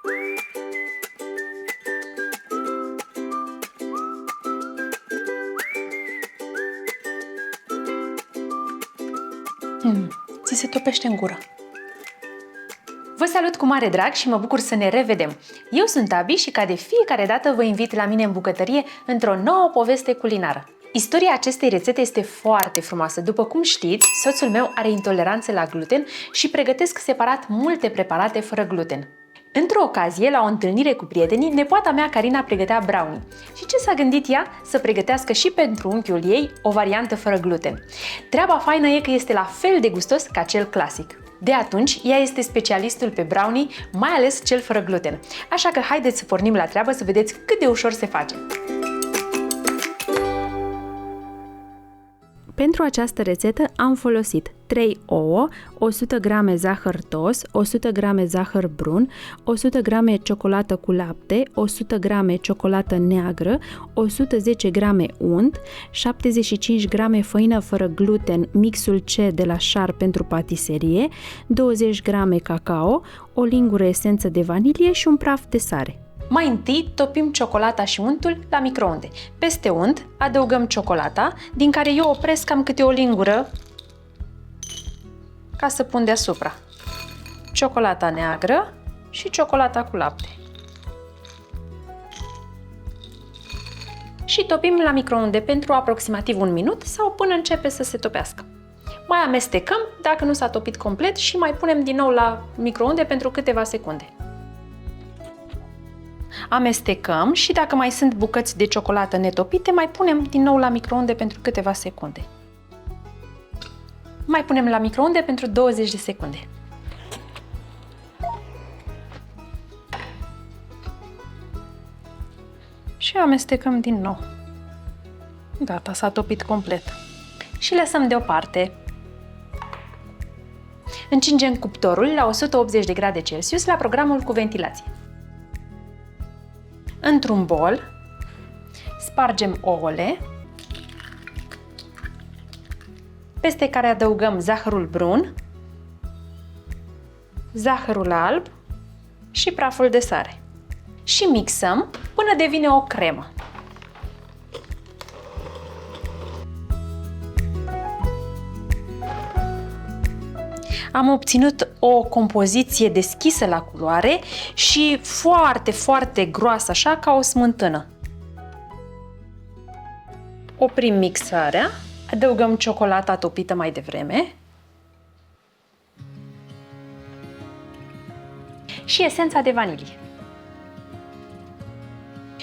Ți se topește în gură. Vă salut cu mare drag și mă bucur să ne revedem! Eu sunt Abi și ca de fiecare dată vă invit la mine în bucătărie într-o nouă poveste culinară. Istoria acestei rețete este foarte frumoasă. După cum știți, soțul meu are intoleranță la gluten și pregătesc separat multe preparate fără gluten. Într-o ocazie, la o întâlnire cu prietenii, nepoata mea Carina pregătea brownie. Și ce s-a gândit ea? Să pregătească și pentru unchiul ei o variantă fără gluten. Treaba faină e că este la fel de gustos ca cel clasic. De atunci, ea este specialistul pe brownie, mai ales cel fără gluten. Așa că haideți să pornim la treabă să vedeți cât de ușor se face. Pentru această rețetă am folosit 3 ouă, 100 g zahăr tos, 100 g zahăr brun, 100 g ciocolată cu lapte, 100 g ciocolată neagră, 110 g unt, 75 g făină fără gluten, mixul C de la Char pentru patiserie, 20 g cacao, o lingură esență de vanilie și un praf de sare. Mai întâi topim ciocolata și untul la microunde. Peste unt adăugăm ciocolata, din care eu opresc cam câte o lingură ca să pun deasupra. Ciocolata neagră și ciocolata cu lapte. Și topim la microunde pentru aproximativ 1 minut sau până începe să se topească. Mai amestecăm dacă nu s-a topit complet și mai punem din nou la microunde pentru câteva secunde. Amestecăm și dacă mai sunt bucăți de ciocolată netopite, mai punem din nou la microunde pentru câteva secunde. Mai punem la microunde pentru 20 de secunde. Și amestecăm din nou. Gata, s-a topit complet. Și lăsăm deoparte. Încingem cuptorul la 180 de grade Celsius la programul cu ventilație. Într-un bol, spargem ouăle, peste care adăugăm zahărul brun, zahărul alb și praful de sare. Și mixăm până devine o cremă. Am obținut o compoziție deschisă la culoare și foarte, foarte groasă, așa ca o smântână. Oprim mixarea, adăugăm ciocolata topită mai devreme și esența de vanilie.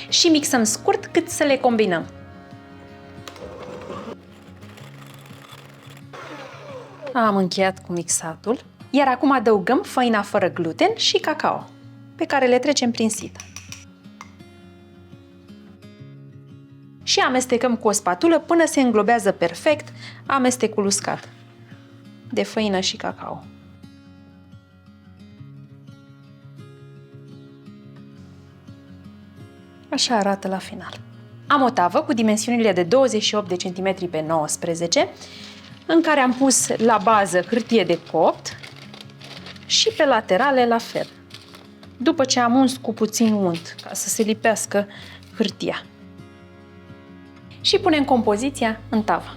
Și mixăm scurt cât să le combinăm. Am încheiat cu mixatul, iar acum adăugăm făina fără gluten și cacao, pe care le trecem prin sită. Și amestecăm cu o spatulă până se înglobează perfect amestecul uscat de făină și cacao. Așa arată la final. Am o tavă cu dimensiunile de 28 de cm pe 19 în care am pus la bază hârtie de copt și pe laterale la fel. După ce am uns cu puțin unt ca să se lipească hârtia. Și punem compoziția în tavă.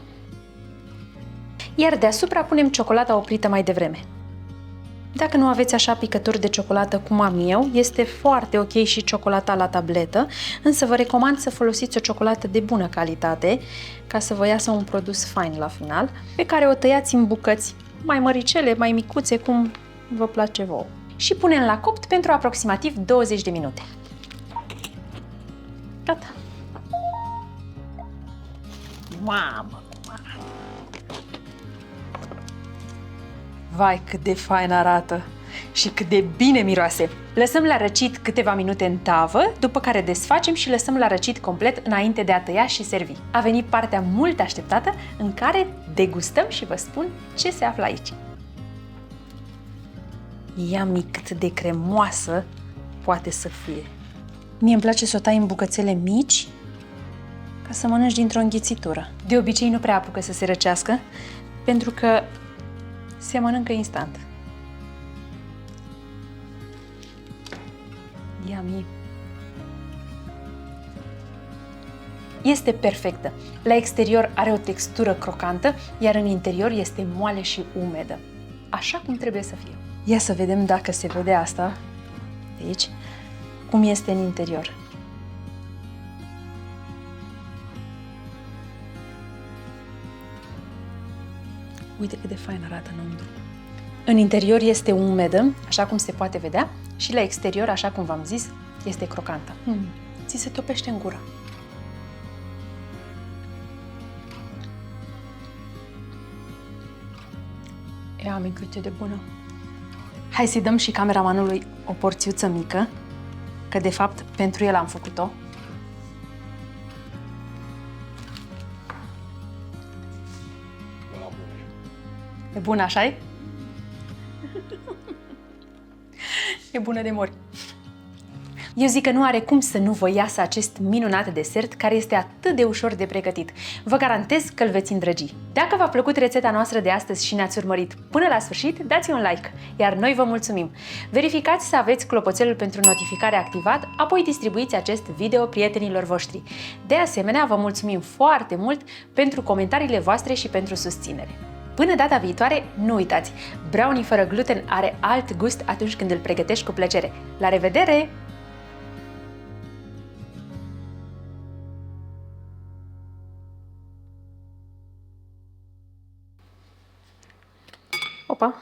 Iar deasupra punem ciocolata oprită mai devreme. Dacă nu aveți așa picături de ciocolată cum am eu, este foarte ok și ciocolata la tabletă, însă vă recomand să folosiți o ciocolată de bună calitate, ca să vă iasă un produs fain la final, pe care o tăiați în bucăți mai măricele, mai micuțe, cum vă place vouă. Și punem la copt pentru aproximativ 20 de minute. Gata! Mamă! Vai, cât de fain arată și cât de bine miroase! Lăsăm la răcit câteva minute în tavă, după care desfacem și lăsăm la răcit complet înainte de a tăia și servi. A venit partea mult așteptată în care degustăm și vă spun ce se află aici. Yummy, cât de cremoasă poate să fie! Mie îmi place să o tai în bucățele mici ca să mănânci dintr-o înghițitură. De obicei nu prea apucă să se răcească, pentru că se mănâncă instant. Yummy! Este perfectă. La exterior are o textură crocantă, iar în interior este moale și umedă. Așa cum trebuie să fie. Ia să vedem dacă se vede asta de aici, cum este în interior. Uite cât de fain arată înăuntru. În interior este umedă, așa cum se poate vedea, și la exterior, așa cum v-am zis, este crocantă. Ți se topește în gură. Ia, mic, cât e de bună. Hai să-i dăm și cameramanului o porțiuță mică, că de fapt pentru el am făcut-o. E bună, așa-i? E bună de mori. Eu zic că nu are cum să nu vă iasă acest minunat desert care este atât de ușor de pregătit. Vă garantez că îl veți îndrăgi. Dacă v-a plăcut rețeta noastră de astăzi și ne-ați urmărit până la sfârșit, dați un like, iar noi vă mulțumim. Verificați să aveți clopoțelul pentru notificare activat, apoi distribuiți acest video prietenilor voștri. De asemenea, vă mulțumim foarte mult pentru comentariile voastre și pentru susținere. Până data viitoare, nu uitați, brownie fără gluten are alt gust atunci când îl pregătești cu plăcere. La revedere! Opa!